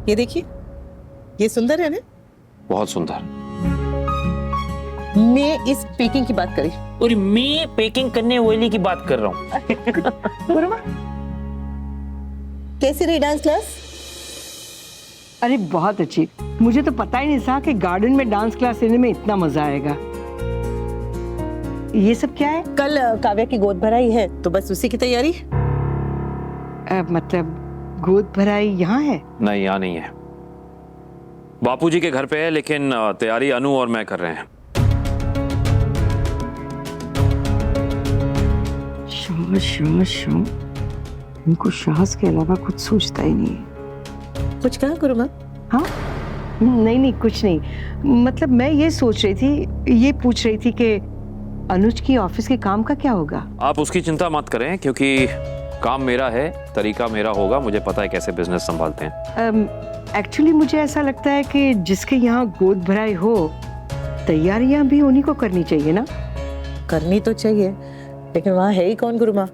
ये देखिए, ये सुंदर है ना? बहुत सुंदर। मैं इस पैकिंग की बात करी। और मैं पैकिंग करने वाली की बात कर रहा हूँ। कैसी रही डांस क्लास? अरे बहुत अच्छी। मुझे तो पता ही नहीं था कि गार्डन में डांस क्लास लेने में इतना मजा आएगा। ये सब क्या है? कल काव्या की गोद भराई है, तो बस उसी की तैयारी। मतलब गोद भराई यहाँ है? नहीं, यहाँ नहीं है, बापूजी के घर पे है, लेकिन तैयारी अनु और मैं कर रहे हैं। शाह इनको शाहस के अलावा कुछ सोचता ही नहीं है। कुछ कहा गुरुमा? हाँ नहीं कुछ नहीं। मतलब मैं ये सोच रही थी, ये पूछ रही थी कि अनुज की ऑफिस के काम का क्या होगा। आप उसकी चिंता मत करें, क्योंकि काम मेरा है, तरीका मेरा होगा, मुझे पता है कैसे बिजनेस संभालते हैं। एक्चुअली मुझे ऐसा लगता है कि जिसके यहाँ गोद भराई हो, तैयारियां भी उन्हीं को करनी चाहिए ना। करनी तो चाहिए, लेकिन वहाँ है ही कौन गुरुमा?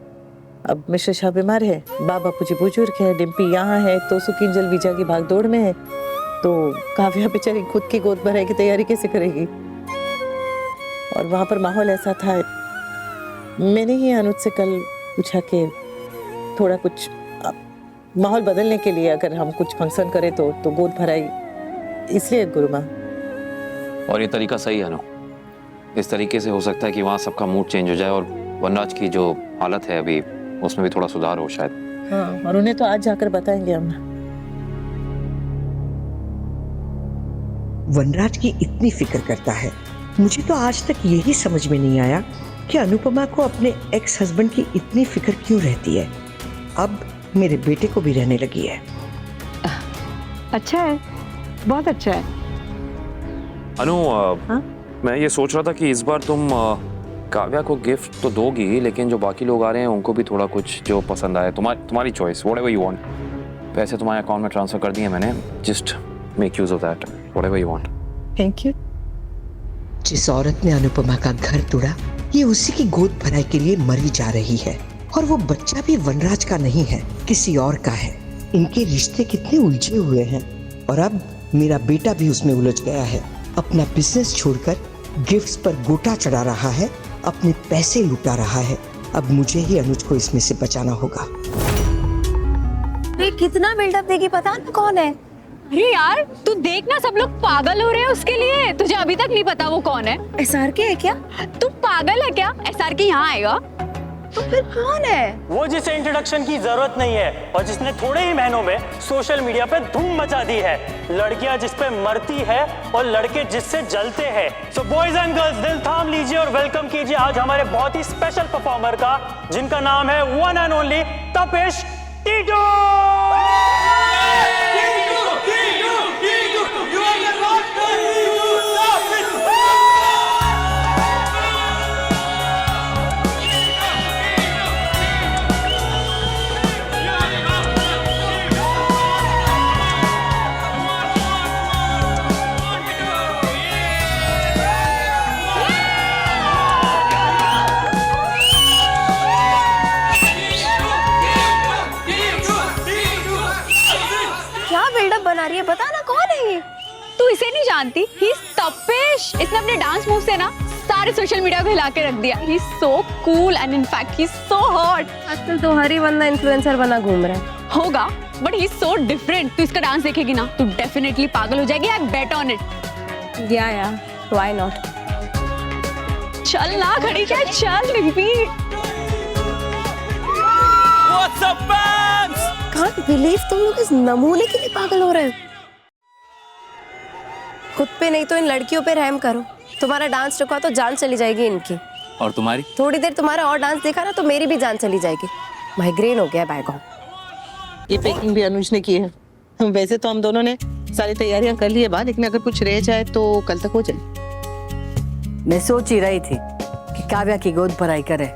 अब मिश्र शाह बीमार है, बापूजी बुजुर्ग है, डिम्पी यहाँ है, तो सुकिंजल वीजा की भागदौड़ में है, तो काव्या बेचारी खुद की गोद भराई की तैयारी कैसे करेगी? और वहाँ पर माहौल ऐसा था, मैंने ही अनुज से कल पूछा कि थोड़ा कुछ माहौल बदलने के लिए अगर हम कुछ फंक्शन करें तो गोद भराई, इसलिए गुरुमा। और ये तरीका सही है ना, इस तरीके से हो सकता है कि वहाँ सबका मूड चेंज हो जाए और वनराज की जो हालत है अभी, उसमें भी थोड़ा सुधार हो शायद। हाँ, और उन्हें तो आज जाकर बताएंगे हम। वनराज की इतनी फिक्र करता है, मुझे तो आज तक यही समझ में नहीं आया कि अनुपमा को अपने एक्स हस्बैंड की इतनी फिक्र क्यों रहती है। अब मेरे बेटे को भी रहने लगी है। अच्छा है, बहुत अच्छा है। अनु, हाँ? मैं ये सोच रहा था कि इस बार तुम काव्या को गिफ्ट तो दोगी, लेकिन जो बाकी लोग आ रहे हैं उनको भी थोड़ा कुछ जो पसंद आए, तुम्हारी चॉइस, व्हाटएवर यू वांट। पैसे तुम्हारे अकाउंट में ट्रांसफर कर दिए मैंने, just make use of that, whatever you want. Thank you. जिस औरत ने अनुपमा का घर तोड़ा, ये उसी की गोद भराई के लिए मरी जा रही है, और वो बच्चा भी वनराज का नहीं है, किसी और का है। इनके रिश्ते कितने उलझे हुए हैं, और अब मेरा बेटा भी उसमें उलझ गया है। अपना बिजनेस छोड़कर गिफ्ट्स पर गोटा चढ़ा रहा है, अपने पैसे लुटा रहा है। अब मुझे ही अनुज को इसमें से बचाना होगा। कितना बिल्डअप देगी, पता ना कौन है। अरे यार तू देखना, सब लोग पागल हो रहे हैं उसके लिए। तुझे अभी तक नहीं पता वो कौन है? SRK है क्या? तू पागल है क्या? SRK यहाँ आएगा? तो फिर कौन है? वो जिसे इंट्रोडक्शन की जरूरत नहीं है और जिसने थोड़े ही महीनों में सोशल मीडिया पे धूम मचा दी है। लड़कियां जिस पे मरती है और लड़के जिससे जलते हैं। सो बॉयज एंड गर्ल्स, दिल थाम लीजिए और वेलकम कीजिए आज हमारे बहुत ही स्पेशल परफॉर्मर का, जिनका नाम है one and only Tapesh Titu. बना रही है, बता ना कौन है ये? तू इसे नहीं जानती? He is Tapesh. इसने अपने डांस मूव से ना सारे सोशल मीडिया को हिला के रख दिया। He is so cool and in fact he is so hot. आजकल तो हर ही बंदा इन्फ्लुएंसर बना घूम रहा है। होगा, but he is so different. तू इसका डांस देखेगी ना, तू डेफिनेटली पागल हो जाएगी। आई बेट ऑन इट। या व्हाई नॉट। चल ना, खड़ी क्या? चल repeat. What's up fans? Can't believe तुम लोग इस नमूने के लिए पागल हो रहे हो। खुद पे नहीं तो इन लड़कियों पे रहम करो। तुम्हारा डांस रुका तो जान चली जाएगी इनकी। और तुम्हारी? थोड़ी देर तुम्हारा और डांस देखा ना तो मेरी भी जान चली जाएगी। माइग्रेन हो गया बाय गॉड। ये पैकिंग भी अनुज ने की है। वैसे तो हम दोनों ने सारी तैयारियां कर ली है बात, लेकिन अगर कुछ रह जाए तो कल तक हो जाए। मैं सोच ही रही थी कि काव्या की गोद भराई करे,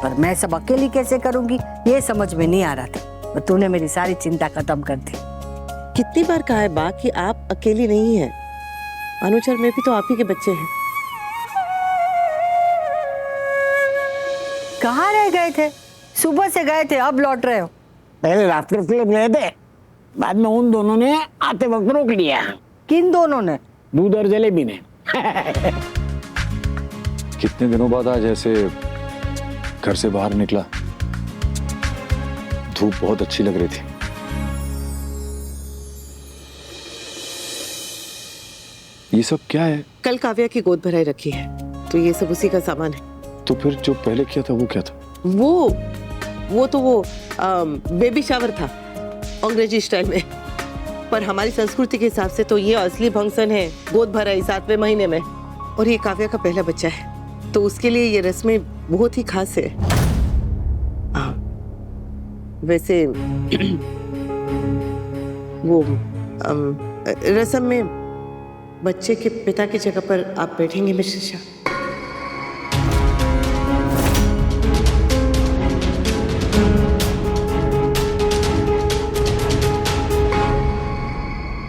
पर मैं सब अकेली कैसे करूंगी ये समझ में नहीं आ रहा था। पर तूने मेरी सारी चिंता खत्म कर दी। कितनी बार कहा है बा कि आप अकेली नहीं हैं, अनुज और मैं भी तो आप ही के बच्चे हैं। कहाँ रह गए थे? सुबह से गए थे, अब लौट रहे हो? पहले रात को फिल्म गए थे, बाद में उन दोनों ने आते वक्त रोक लिया। किन दोनों ने? दूध और जलेबी ने। कितने दिनों बाद आज ऐसे घर से बाहर निकला, धूप बहुत अच्छी लग रही थी। ये सब क्या है? कल काव्या की गोद भराई रखी है, तो ये सब उसी का सामान है। तो फिर जो पहले किया था वो क्या था? वो बेबी शावर था, अंग्रेजी स्टाइल में। पर हमारी संस्कृति के हिसाब से तो ये असली फंक्शन है, गोद भराई 7वें महीने में। और ये काव्या का पहला बच्चा है, तो उसके लिए ये रस्में बहुत ही खास है। वैसे वो रस्म में बच्चे के पिता की जगह पर आप बैठेंगे मिस्टर शाह।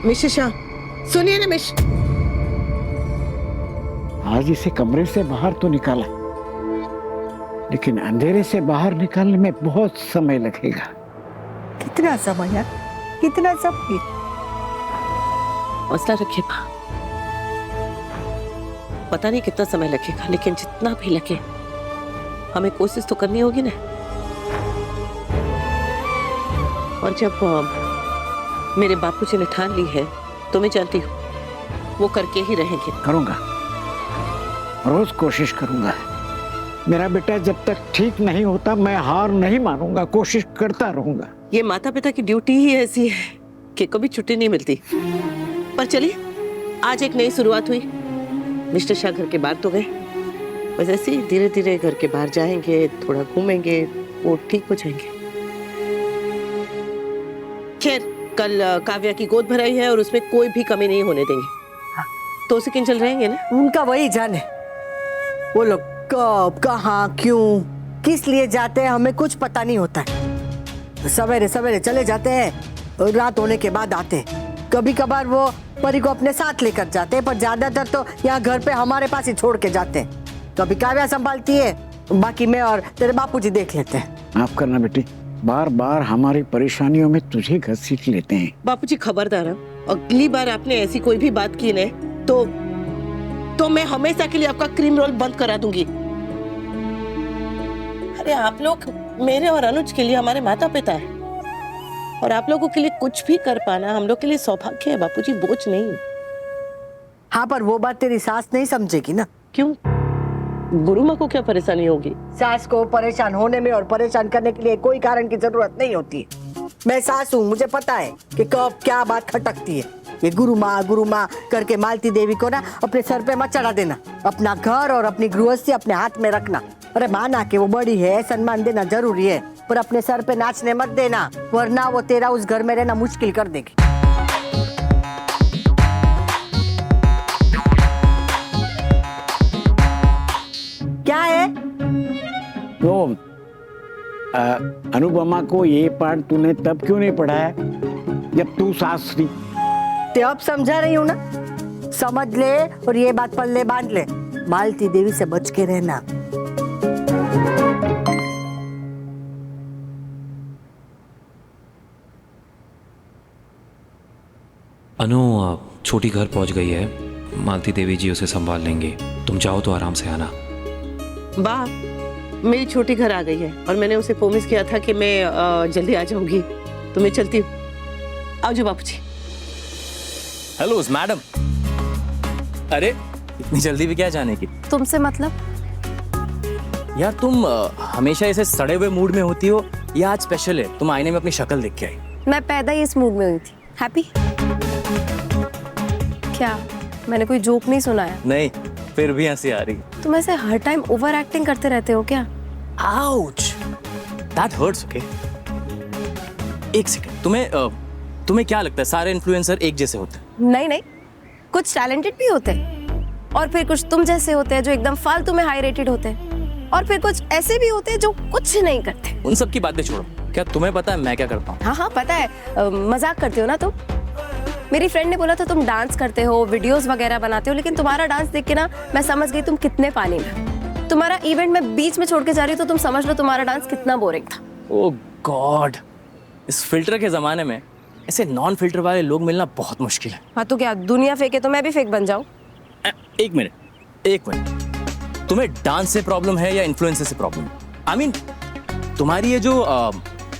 मिस्टर शाह, सुनिए ना मिस्टर। आज इसे कमरे से बाहर तो निकाला, लेकिन अंधेरे से बाहर निकालने में बहुत समय लगेगा। कितना समय यार, कितना समय? हौसला रखिए माँ, पता नहीं कितना समय लगेगा, लेकिन जितना भी लगे हमें कोशिश तो करनी होगी ना। और जब मेरे बापूजी ने ठान ली है तो मैं जानती हूँ वो करके ही रहेंगे। करूंगा, रोज कोशिश करूंगा। मेरा बेटा जब तक ठीक नहीं होता मैं हार नहीं मानूंगा, कोशिश करता रहूंगा। ये माता पिता की ड्यूटी ही ऐसी है कि कभी छुट्टी नहीं मिलती। पर चलिए, आज एक नई शुरुआत हुई। मिस्टर शाह घर के बाहर तो गए, बस ऐसे ही धीरे धीरे घर के बाहर जाएंगे, थोड़ा घूमेंगे, वो ठीक हो जाएंगे। खैर, कल काव्या की गोद भराई है और उसमें कोई भी कमी नहीं होने देंगे। तो उसे किंजल रहेंगे ना? उनका वही जाने, वो लोग कब, कहाँ, क्यों, किस लिए जाते हैं हमें कुछ पता नहीं होता है। सवेरे सवेरे चले जाते हैं, रात होने के बाद आते हैं। कभी कभार वो परी को अपने साथ लेकर जाते हैं, पर ज्यादातर तो यहाँ घर पे हमारे पास ही छोड़ के जाते हैं। कभी काव्या संभालती है, बाकी मैं और तेरे बापूजी देख लेते हैं। माफ करना बेटी, बार बार हमारी परेशानियों में तुझे घसीट लेते हैं। बापूजी खबरदार, अगली बार आपने ऐसी कोई भी बात की ना तो मैं हमेशा के लिए आपका क्रीम रोल बंद करा दूंगी। अरे आप लोग मेरे और अनुज के लिए हमारे माता पिता है, और आप लोगों के लिए कुछ भी कर पाना हम लोग के लिए सौभाग्य है बापूजी, बोझ नहीं। हाँ, पर वो बात तेरी सास नहीं समझेगी ना। क्यों? गुरु माँ को क्या परेशानी होगी? सास को परेशान होने में और परेशान करने के लिए कोई कारण की जरूरत नहीं होती है। मैं सास हूँ, मुझे पता है कि कब क्या बात खटकती है। ये गुरु माँ करके मालती देवी को ना अपने सर पे मत चढ़ा देना। अपना घर और अपनी गृहस्थी अपने हाथ में रखना। अरे माना कि वो बड़ी है, सम्मान देना जरूरी है, पर अपने सर पे नाचने मत देना, वरना वो तेरा उस घर में रहना मुश्किल कर देगी। क्या है? तो अनुपमा को ये पाठ तूने तब क्यों नहीं पढ़ाया जब तू सास थी? ते अब समझा रही हूँ ना, समझ ले और ये बात पल्ले बांध ले, मालती देवी से बच के रहना। अनु छोटी घर पहुंच गई है, मालती देवी जी उसे संभाल लेंगे। तुम जाओ तो आराम से आना। वाह, मेरी छोटी घर आ गई है और मैंने उसे प्रॉमिस किया था कि मैं जल्दी आ जाऊंगी, तो मैं चलती हूँ। आओ जो बापूजी। Hello madam. अरे इतनी जल्दी भी क्या जाने की? तुमसे मतलब? यार तुम हमेशा ऐसे सड़े हुए मूड में होती हो, ये आज स्पेशल है, तुम आईने में अपनी शक्ल देख के आई। मैं पैदा ही इस मूड में हुई थी। हैप्पी? क्या मैंने कोई जोक नहीं सुनाया? नहीं, फिर भी हंसी आ रही। तुम ऐसे हर टाइम ओवर एक्टिंग करते रहते हो क्या? Ouch, that hurts. ओके, एक सेकंड, तुम्हें क्या लगता है सारे इन्फ्लुएंसर एक जैसे होते हैं? नहीं, कुछ टैलेंटेड भी होते हैं, और फिर कुछ तुम जैसे होते हैं जो एकदम फालतू में हाई रेटेड होते हैं, और फिर कुछ ऐसे भी होते हैं जो कुछ नहीं करते। उन सब की बातें छोड़ो, क्या तुम्हें पता है मैं क्या करता हूँ? हाँ पता है, मजाक करते हो ना तुम। मेरी फ्रेंड ने बोला था तुम डांस करते हो, वीडियोस वगैरह बनाते हो, लेकिन तुम्हारा डांस देख के ना मैं समझ गई तुम कितने पानी में। तुम्हारा इवेंट मैं बीच में छोड़ के जा रही हूँ तो तुम समझ लो तुम्हारा डांस कितना बोरिंग था। ओह गॉड, इस फिल्टर के जमाने में ऐसे नॉन फिल्टर वाले लोग मिलना बहुत मुश्किल है। हाँ तो क्या दुनिया फेंके तो मैं भी फेंक बन जाऊं? एक मिनट, तुम्हें डांस से प्रॉब्लम है या इन्फ्लुएंसर से प्रॉब्लम है? आई मीन तुम्हारी ये जो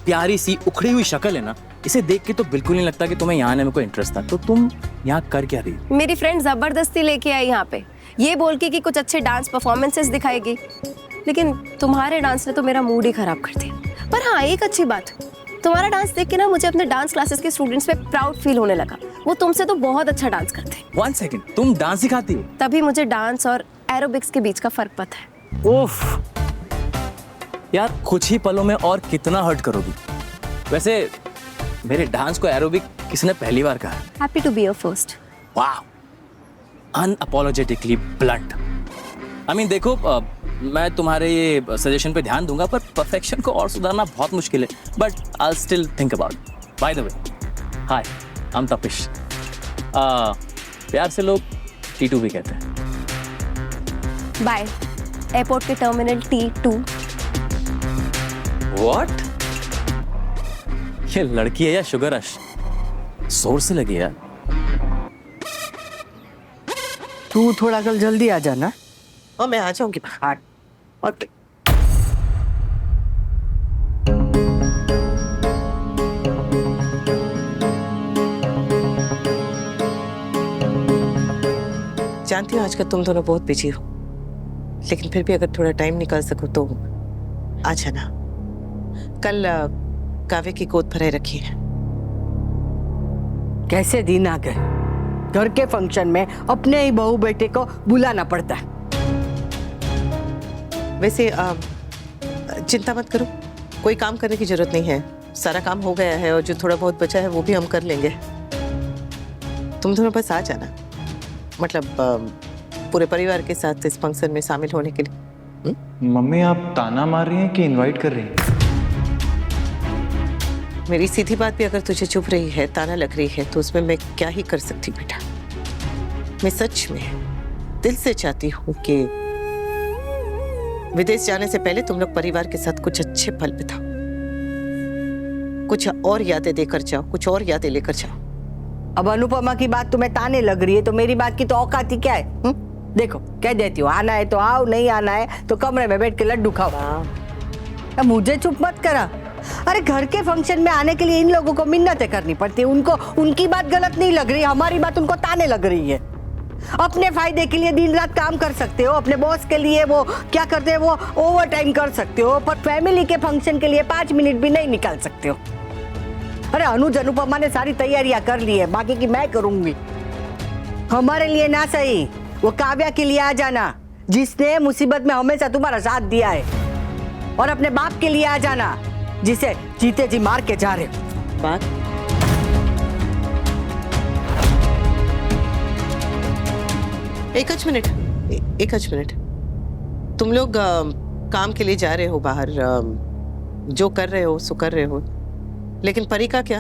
प्यारी सी उखड़ी हुई शक्ल है ना, इसे देख के तो बिल्कुल नहीं लगता कि तुम्हें यहाँ आने में कोई इंटरेस्ट था। तो तुम यहाँ कर क्या रही हो? मेरी फ्रेंड जबरदस्ती लेके आई यहाँ पे, ये बोल के कि कुछ अच्छे डांस परफॉर्मेंसेस दिखाएगी, लेकिन तुम्हारे डांस ने तो मेरा मूड ही खराब कर दिया। पर हाँ, एक अच्छी बात, तुम्हारा डांस देख के ना मुझे अपने डांस क्लासेस के स्टूडेंट्स पे प्राउड फील होने लगा। वो तुमसे तो बहुत अच्छा डांस करते हैं। 1 सेकंड, तुम डांस सिखाती हो? तभी मुझे डांस और एरोबिक्स के बीच का फर्क पता है। ओफ यार, कुछ ही पलों में और कितना हर्ट करोगी। वैसे मेरे डांस को एरोबिक किसने पहली बार कहा? Happy to be your first. वाह, अनअपोलोजेटिकली ब्लंट। आई मीन देखो, मैं तुम्हारे ये सजेशन पे ध्यान दूंगा, पर परफेक्शन को और सुधारना बहुत मुश्किल है। But I still think about. By the way, hi, I am तपिश। प्यार से लोग T2 भी कहते हैं। बाय। एयरपोर्ट के टर्मिनल T2। व्हाट? ये लड़की है या शुगर रश? जोर से लगी यार। तू थोड़ा कल जल्दी आ जाना। और मैं आ जाऊंगी। हाँ। और जानती हूँ आजकल तुम दोनों बहुत बिजी हो, लेकिन फिर भी अगर थोड़ा टाइम निकाल सको तो आ जाना। कल काव्य की गोद भराई रखी है। कैसे दिन आ गए, घर के फंक्शन में अपने ही बहू बेटे को बुलाना पड़ता है। वैसे चिंता मत करो, कोई काम करने की जरूरत नहीं है। सारा काम हो गया है और जो थोड़ा बहुत बचा है वो भी हम कर लेंगे। तुम दोनों बस आ जाना, मतलब पूरे परिवार के साथ इस फंक्शन में शामिल होने के लिए। मम्मी, आप ताना मार रही हैं कि इनवाइट कर रही हैं? मेरी सीधी बात भी अगर तुझे चुभ रही है, ताना लग रही है, तो उसमें मैं क्या ही कर सकती बेटा। मैं सच में दिल से चाहती हूँ कि विदेश जाने से पहले तुम लोग परिवार के साथ कुछ अच्छे पल बिताओ, कुछ और यादें देकर जाओ, कुछ और यादें लेकर जाओ। अब अनुपमा की बात तुम्हें ताने लग रही है, तो मेरी बात की तो औकात ही क्या है? देखो, कह देती हूँ, आना है तो आओ, नहीं आना है तो कमरे में बैठ के लड्डू खाओ। अब मुझे चुप मत करा। अरे घर के फंक्शन में आने के लिए इन लोगों को मिन्नतें करनी पड़ती है। उनको उनकी बात गलत नहीं लग रही, हमारी बात उनको ताने लग रही है। अपने फायदे के लिए दिन रात काम कर सकते हो, अपने बॉस के लिए वो क्या करते हैं, वो ओवर टाइम कर सकते हो, पर फैमिली के फंक्शन के लिए 5 मिनट भी नहीं निकाल सकते हो। अरे अनुज अनुपमा ने सारी तैयारियां कर ली है, बाकी की मैं करूंगी। हमारे लिए ना सही, वो काव्या के लिए आ जाना, जिसने मुसीबत में हमेशा तुम्हारा साथ दिया है। और अपने बाप के लिए आ जाना, जिसे जीते जी मार के जा रहे हो। बात एक मिनट, तुम लोग काम के लिए जा रहे हो बाहर, जो कर रहे हो सो कर रहे हो, लेकिन परी का क्या?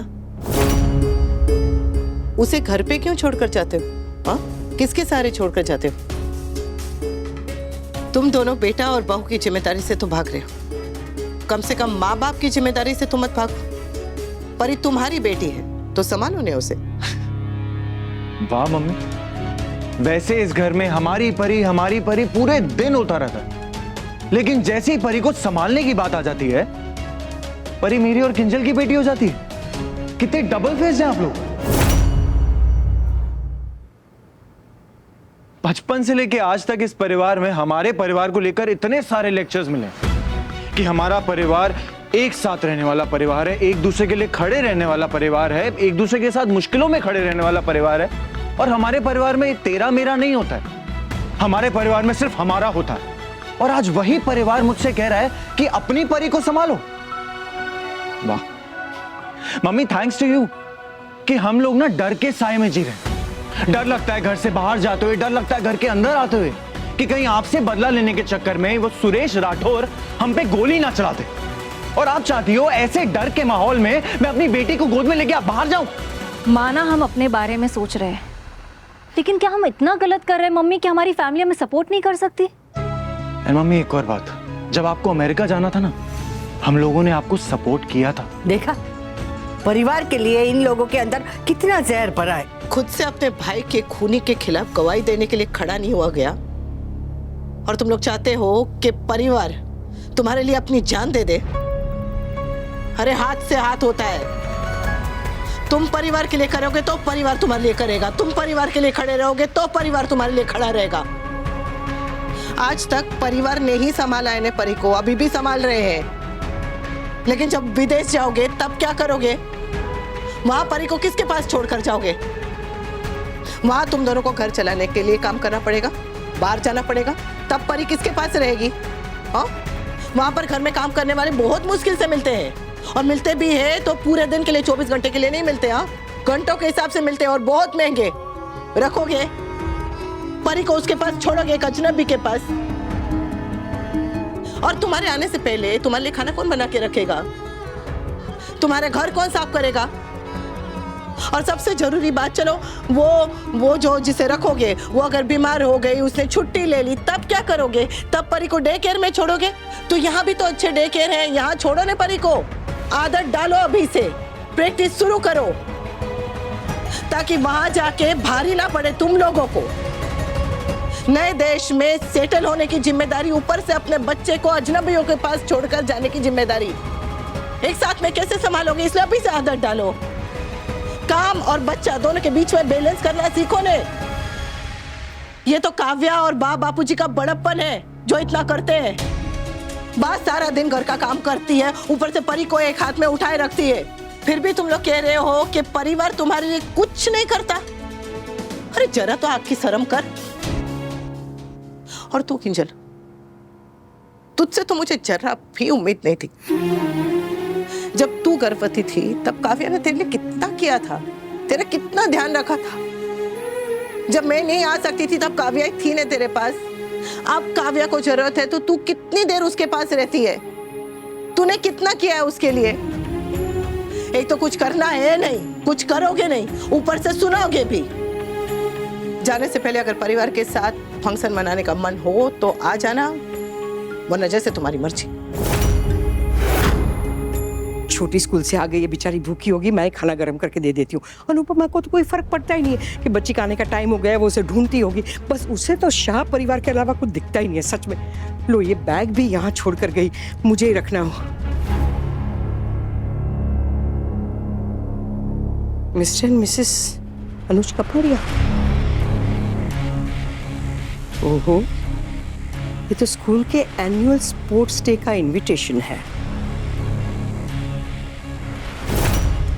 उसे घर पे क्यों छोड़कर जाते हो? हाँ, किसके सहारे छोड़कर जाते हो? तुम दोनों बेटा और बहू की जिम्मेदारी से तो भाग रहे हो, कम से कम माँ बाप की जिम्मेदारी से तो मत भागो। परी तुम्हारी बेटी है तो संभालो ने उसे। वाह मम्मी, वैसे इस घर में हमारी परी पूरे दिन होता रहता है, लेकिन जैसे ही परी को संभालने की बात आ जाती है, परी मेरी और किंजल की बेटी हो जाती है। कितने डबल फेस हैं आप लोग। बचपन से लेके आज तक इस परिवार में हमारे परिवार को लेकर इतने सारे लेक्चर्स मिले कि हमारा परिवार एक साथ रहने वाला परिवार है, एक दूसरे के लिए खड़े रहने वाला परिवार है, एक दूसरे के साथ मुश्किलों में खड़े रहने वाला परिवार है। और हमारे परिवार में तेरा मेरा नहीं होता है, हमारे परिवार में सिर्फ हमारा होता है। और आज वही परिवार मुझसे कह रहा है कि अपनी परी को संभालो। वाह मम्मी, थैंक्स टू यू कि हम लोग ना डर के साए में जी रहे हैं। डर लगता है घर से बाहर जाते हुए, डर लगता है घर के अंदर आते हुए कि कहीं आपसे बदला लेने के चक्कर में वो सुरेश राठौर हम पे गोली ना चलाते। और आप चाहती हो ऐसे डर के माहौल में मैं अपनी बेटी को गोद में लेके आप बाहर जाऊं? माना हम अपने बारे में सोच रहे हैं, लेकिन क्या हम इतना गलत कर रहे हैं मम्मी कि हमारी फैमिली हमें सपोर्ट नहीं कर सकती? मम्मी एक और बात, जब आपको अमेरिका जाना था ना, हम लोगों ने आपको सपोर्ट किया था। देखा, परिवार के लिए इन लोगों के अंदर कितना जहर भरा है। खुद से अपने भाई के खूनी के खिलाफ गवाही देने के लिए खड़ा नहीं हुआ गया, और तुम लोग चाहते हो कि परिवार तुम्हारे लिए अपनी जान दे दे। अरे हाथ से हाथ होता है। तुम परिवार के लिए करोगे तो परिवार तुम्हारे लिए करेगा, तुम परिवार के लिए खड़े रहोगे तो परिवार तुम्हारे लिए खड़ा रहेगा। आज तक परिवार ने ही संभाला है परी को, अभी भी संभाल रहे हैं, लेकिन जब विदेश जाओगे तब क्या करोगे? वहां परी को किसके पास छोड़कर जाओगे? वहां तुम दोनों को घर चलाने के लिए काम करना पड़ेगा, बाहर जाना पड़ेगा, तब परी किसके पास रहेगी? हाँ, वहां पर घर में काम करने वाले बहुत मुश्किल से मिलते हैं, और मिलते भी है तो पूरे दिन के लिए, 24 घंटे के लिए नहीं मिलते। हाँ, घंटों के हिसाब से मिलते हैं, और बहुत महंगे। रखोगे परी को उसके पास, छोड़ोगे एक अजनबी के पास? और तुम्हारे आने से पहले तुम्हारे लिए खाना कौन बना के रखेगा? तुम्हारे घर कौन साफ करेगा? और सबसे जरूरी बात, चलो वो जो जिसे रखोगे वो अगर बीमार हो गई, उसने छुट्टी ले ली, तब क्या करोगे? तब परी को डे केयर में छोड़ोगे? तो यहाँ भी तो अच्छे डे केयर हैं, यहाँ छोड़ो ने परी को। आदत डालो, अभी से प्रैक्टिस शुरू करो, ताकि वहां जाके भारी ना पड़े तुम लोगों को। नए देश में सेटल होने की जिम्मेदारी, ऊपर से अपने बच्चे को अजनबियों के पास छोड़कर जाने की जिम्मेदारी, एक साथ में कैसे संभालोगे? इसलिए अभी से आदत डालो। काम और बच्चा दोनों के बीच में बैलेंस करना सीखो ने। ये तो काव्या और बापूजी का बड़प्पन है जो इतना करते हैं। बात सारा दिन घर का काम करती है, ऊपर से परी को एक हाथ में उठाए रखती है, फिर भी तुम लोग कह रहे हो कि परिवार तुम्हारे लिए कुछ नहीं करता। अरे जरा तो आपकी शर्म कर। और तू किंजल, तुझसे तो मुझे जरा भी उम्मीद नहीं थी। जब तू गर्भवती थी तब काव्या ने तेरे लिए कितना किया था, तेरा कितना ध्यान रखा था। जब मैं नहीं आ सकती थी तब काव्या थी ना तेरे पास। अब काव्या को जरूरत है तो तू कितनी देर उसके पास रहती है? तूने कितना किया है उसके लिए? एक तो कुछ करना है नहीं, कुछ करोगे नहीं, ऊपर से सुनाओगे भी। जाने से पहले अगर परिवार के साथ फंक्शन मनाने का मन हो तो आ जाना, वरना जैसे तुम्हारी मर्जी। छोटी स्कूल से आ गई, ये बेचारी भूखी होगी, मैं खाना गर्म करके दे देती हूँ। अनुपमा को तो कोई फर्क पड़ता ही नहीं है कि बच्ची का आने का टाइम हो गया है, वो उसे ढूंढती होगी। बस उसे तो शाह परिवार के अलावा कुछ दिखता ही नहीं है, सच में। लो, ये बैग भी यहाँ छोड़ कर गई, मुझे ही रखना हो। मिस्टर एंड मिसेस अनुज कपूरिया। ओहो, ये तो स्कूल के एनुअल स्पोर्ट्स डे का इनविटेशन है।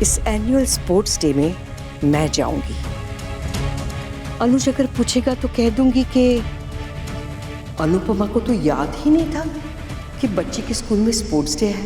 इस एनुअल स्पोर्ट्स डे में मैं जाऊंगी। अनुज अगर पूछेगा तो कह दूंगी कि अनुपमा को तो याद ही नहीं था कि बच्ची के स्कूल में स्पोर्ट्स डे है।